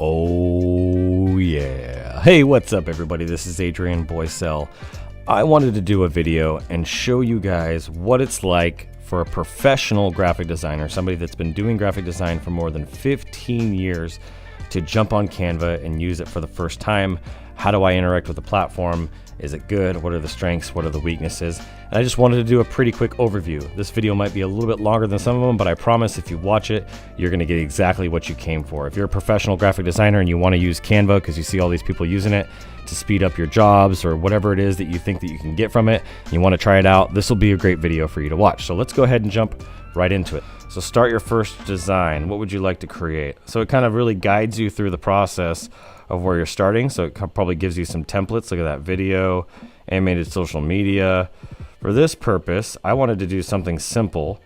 Oh yeah. Hey, what's up everybody? This is Adrian Boycell. I wanted to do a video and show you guys what it's like for a professional graphic designer, somebody that's been doing graphic design for more than 15 years, to jump on Canva and use it for the first time. How do I interact with the platform? Is it good? What are the strengths? What are the weaknesses? And I just wanted to do a pretty quick overview. This video might be a little bit longer than some of them, but I promise if you watch it, you're gonna get exactly what you came for. If you're a professional graphic designer and you wanna use Canva because you see all these people using it to speed up your jobs or whatever it is that you think that you can get from it, and you wanna try it out, this will be a great video for you to watch. So let's go ahead and jump right into it. So start your first design. What would you like to create? So it kind of really guides you through the process of where you're starting. So it probably gives you some templates. Look at that: video, animated social media. For this purpose, I wanted to do something simple.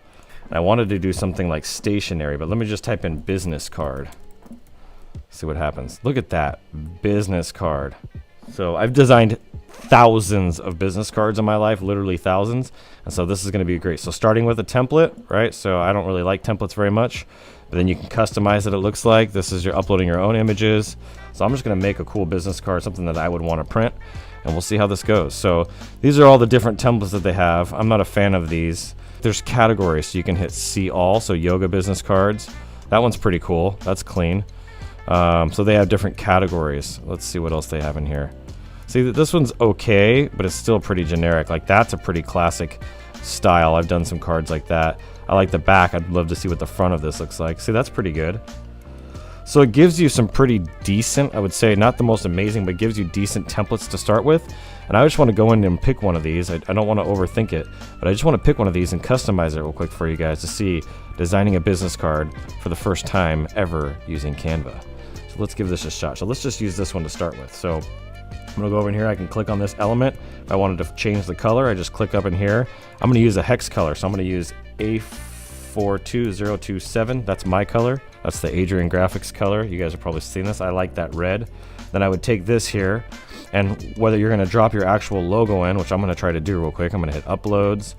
I wanted to do something like stationery, but let me just type in business card. See what happens. Look at that, business card. So I've designed thousands of business cards in my life, literally thousands. And so this is going to be great. So starting with a template, right? So I don't really like templates very much, but then you can customize it. It looks like this is you're uploading your own images. So I'm just going to make a cool business card, something that I would want to print, and we'll see how this goes. So these are all the different templates that they have. I'm not a fan of these. There's categories, so you can hit see all. So yoga business cards. That one's pretty cool. That's clean. So they have different categories. Let's see what else they have in here. See, this one's okay, but it's still pretty generic. Like, that's a pretty classic style. I've done some cards like that. I like the back. I'd love to see what the front of this looks like. See, that's pretty good. So it gives you some pretty decent, I would say, not the most amazing, but gives you decent templates to start with. And I just want to go in and pick one of these. I don't want to overthink it, but I just want to pick one of these and customize it real quick for you guys to see designing a business card for the first time ever using Canva. So let's give this a shot. So let's just use this one to start with. So I'm gonna go over in here. I can click on this element. If I wanted to change the color, I just click up in here. I'm gonna use a hex color. So I'm gonna use A42027. That's my color. That's the Adrian Graphics color. You guys have probably seen this. I like that red. Then I would take this here, and whether you're gonna drop your actual logo in, which I'm gonna try to do real quick, I'm gonna hit uploads,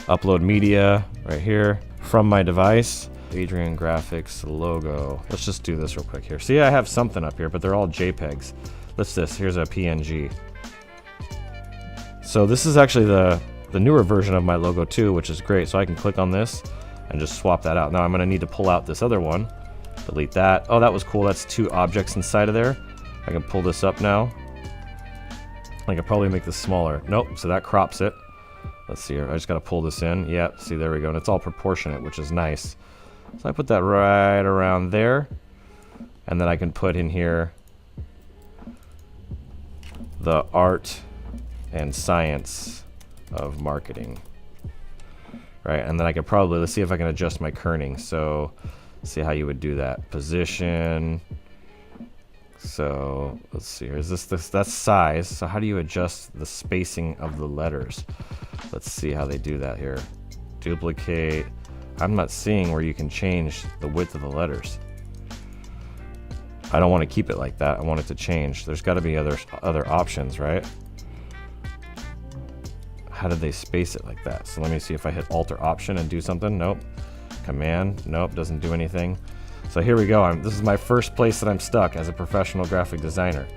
upload media right here from my device. Adrian Graphics logo. Let's just do this real quick here. See, I have something up here, but they're all JPEGs. Here's a PNG. So this is actually the newer version of my logo too, which is great. So I can click on this and just swap that out. Now I'm gonna need to pull out this other one. Delete that. Oh, that was cool. That's two objects inside of there. I can pull this up now. I could probably make this smaller. Nope, so that crops it. Let's see here. I just gotta pull this in. Yeah, see, there we go. And it's all proportionate, which is nice. So I put that right around there. And then I can put in here the art and science of marketing. Right, and then I could probably, let's see if I can adjust my kerning. So see how you would do that. Position. So let's see here. Is this that's size. So how do you adjust the spacing of the letters? Let's see how they do that here. Duplicate. I'm not seeing where you can change the width of the letters. I don't want to keep it like that. I want it to change. There's got to be other options, right? How did they space it like that? So let me see if I hit Alt or Option and do something. Nope. Command. Nope. Doesn't do anything. So here we go. This is my first place that I'm stuck as a professional graphic designer.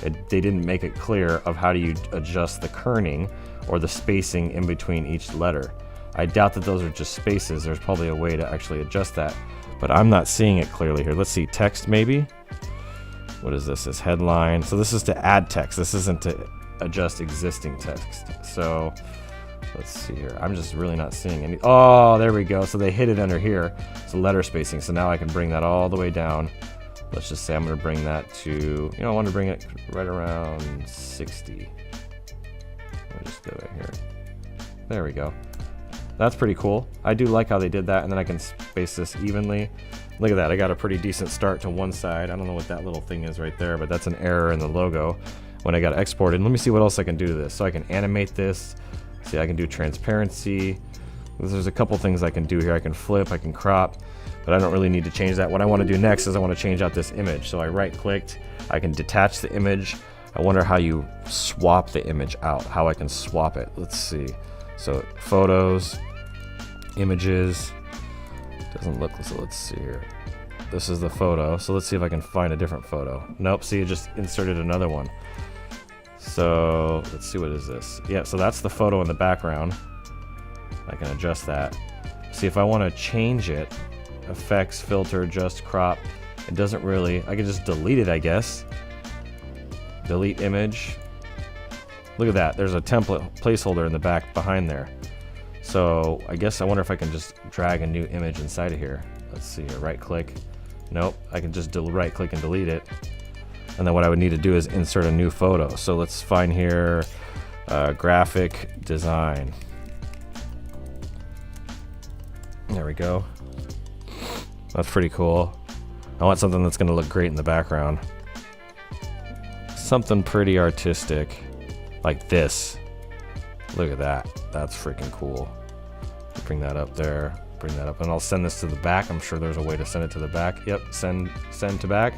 They didn't make it clear of how do you adjust the kerning or the spacing in between each letter. I doubt that those are just spaces. There's probably a way to actually adjust that, but I'm not seeing it clearly here. Let's see, text maybe. What is this? This headline. So this is to add text. This isn't to adjust existing text. So let's see here. I'm just really not seeing any. Oh, there we go. So they hid it under here. So letter spacing. So now I can bring that all the way down. Let's just say I'm going to bring that to, I want to bring it right around 60. Let me just go right here. There we go. That's pretty cool. I do like how they did that, and then I can space this evenly. Look at that. I got a pretty decent start to one side. I don't know what that little thing is right there, but that's an error in the logo when I got exported. Let me see what else I can do to this. So I can animate this. See, I can do transparency. There's a couple things I can do here. I can flip, I can crop, but I don't really need to change that. What I want to do next is I want to change out this image. So I right-clicked. I can detach the image. I wonder how you swap the image out, how I can swap it. Let's see. So photos, images, doesn't look, so let's see here. this is the photo. So let's see if I can find a different photo. Nope, see, it just inserted another one. So let's see, what is this? Yeah, so that's the photo in the background. I can adjust that. See, if I want to change it, effects, filter, adjust, crop, it doesn't really, I can just delete it, I guess. Delete image. Look at that, there's a template placeholder in the back behind there. So I guess I wonder if I can just drag a new image inside of here. Let's see here, right click. Nope, I can just right click and delete it. And then what I would need to do is insert a new photo. So let's find here, graphic design. There we go. That's pretty cool. I want something that's gonna look great in the background. Something pretty artistic, like this. Look at that, that's freaking cool. Bring that up there, bring that up, and I'll send this to the back. I'm sure there's a way to send it to the back. Yep, send to back,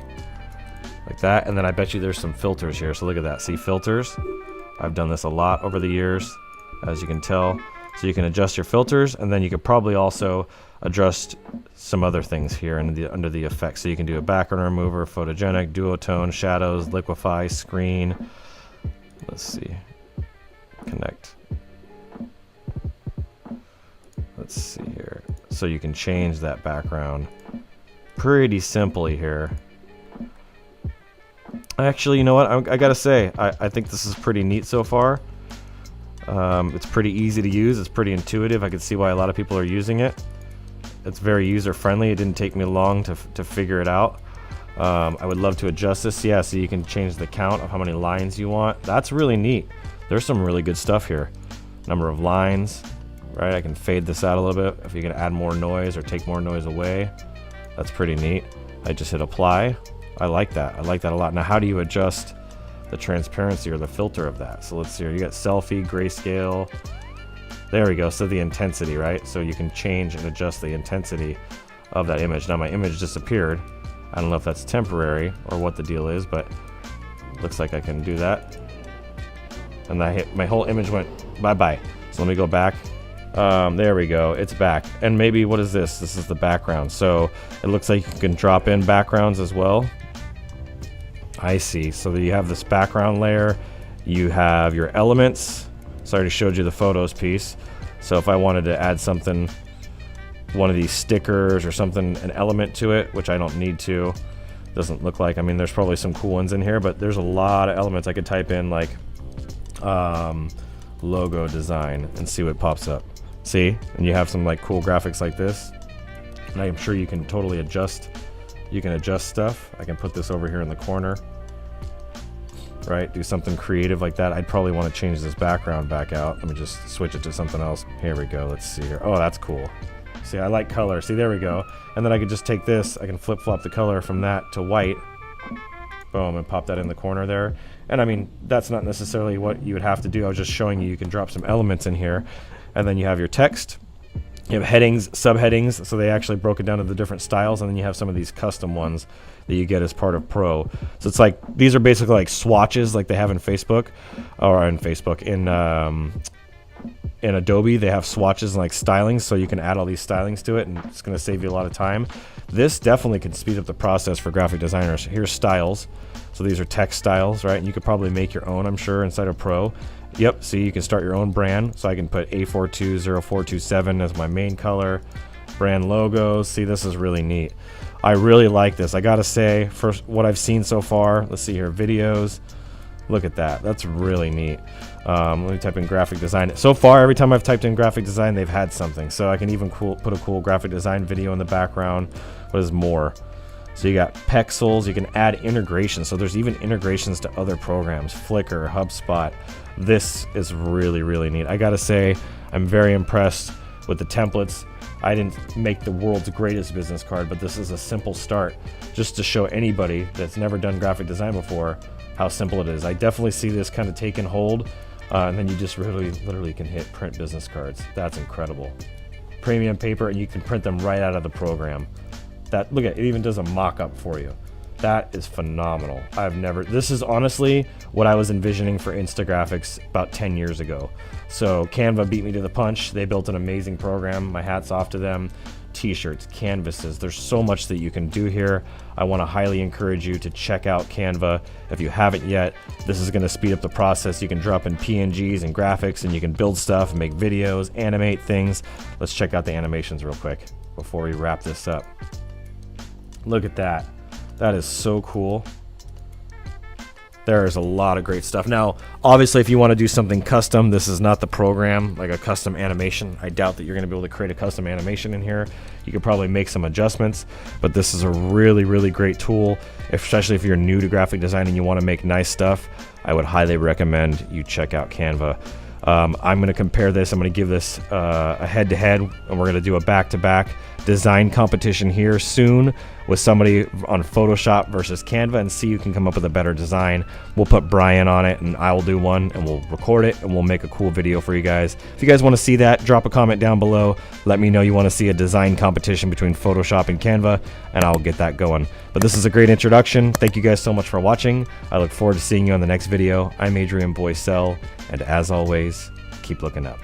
like that. And then I bet you there's some filters here. So look at that, see filters? I've done this a lot over the years, as you can tell. So you can adjust your filters, and then you could probably also adjust some other things here under the effects. So you can do a background remover, photogenic, duotone, shadows, liquify, screen. Let's see, connect. Let's see here. So you can change that background pretty simply here. Actually, you know what? I gotta say, I think this is pretty neat so far. It's pretty easy to use. It's pretty intuitive. I can see why a lot of people are using it. It's very user-friendly. It didn't take me long to figure it out. I would love to adjust this. Yeah, so you can change the count of how many lines you want. That's really neat. There's some really good stuff here. Number of lines, right? I can fade this out a little bit. If you can add more noise or take more noise away, that's pretty neat. I just hit apply. I like that. I like that a lot. Now, how do you adjust the transparency or the filter of that? So let's see here. You got selfie, grayscale. There we go. So the intensity, right? So you can change and adjust the intensity of that image. Now my image disappeared. I don't know if that's temporary or what the deal is, but looks like I can do that. And my whole image went bye-bye. So let me go back. There we go. It's back. And maybe, what is this? This is the background. So it looks like you can drop in backgrounds as well. I see. So you have this background layer. You have your elements. So I already showed you the photos piece. So if I wanted to add something, one of these stickers or something, an element to it, which I don't need to, doesn't look like, I mean, there's probably some cool ones in here, but there's a lot of elements. I could type in like logo design and see what pops up. See? And you have some like cool graphics like this. And I am sure you can totally adjust. You can adjust stuff. I can put this over here in the corner. Right, do something creative like that. I'd probably want to change this background back out. Let me just switch it to something else. Here we go, let's see here. Oh, that's cool. See, I like color. See, there we go. And then I could just take this, I can flip-flop the color from that to white. Boom, and pop that in the corner there. And I mean, that's not necessarily what you would have to do. I was just showing you can drop some elements in here. And then you have your text. You have headings, subheadings, so they actually broke it down to the different styles, and then you have some of these custom ones that you get as part of Pro. So it's like, these are basically like swatches like they have in Facebook, or in Facebook, in Adobe, they have swatches and like stylings, so you can add all these stylings to it, and it's gonna save you a lot of time. This definitely can speed up the process for graphic designers. Here's styles. So these are text styles, right? And you could probably make your own, I'm sure, inside of Pro. Yep, see, you can start your own brand. So I can put A420427 as my main color, brand logos. See, this is really neat. I really like this. I gotta say, for what I've seen so far, let's see here, videos. Look at that, that's really neat. Let me type in graphic design. So far, every time I've typed in graphic design, they've had something. So I can even put a cool graphic design video in the background. What is more? So you got pixels, you can add integrations. So there's even integrations to other programs, Flickr, HubSpot. This is really, really neat. I gotta say, I'm very impressed with the templates. I didn't make the world's greatest business card, but this is a simple start just to show anybody that's never done graphic design before how simple it is. I definitely see this kind of taking hold, and then you just really, literally can hit print business cards. That's incredible. Premium paper, and you can print them right out of the program. That, look at it, even does a mock-up for you. That is phenomenal. This is honestly what I was envisioning for Instagraphics about 10 years ago. So Canva beat me to the punch. They built an amazing program. My hat's off to them. t-shirts, canvases. There's so much that you can do here. I want to highly encourage you to check out Canva if you haven't yet. This is going to speed up the process. You can drop in PNGs and graphics, and you can build stuff, make videos, animate things. Let's check out the animations real quick before we wrap this up. Look at that. That is so cool. There is a lot of great stuff. Now, obviously, if you want to do something custom, this is not the program, like a custom animation. I doubt that you're going to be able to create a custom animation in here. You could probably make some adjustments, but this is a really, really great tool, especially if you're new to graphic design and you want to make nice stuff. I would highly recommend you check out Canva. I'm going to compare this. I'm going to give this a head-to-head, and we're going to do a back-to-back design competition here soon with somebody on Photoshop versus Canva, and see who can come up with a better design. We'll put Brian on it, and I will do one, and we'll record it, and we'll make a cool video for you guys. If you guys want to see that, drop a comment down below. Let me know you want to see a design competition between Photoshop and Canva, and I'll get that going. But this is a great introduction. Thank you guys so much for watching. I look forward to seeing you on the next video. I'm Adrian Boycell, and as always, keep looking up.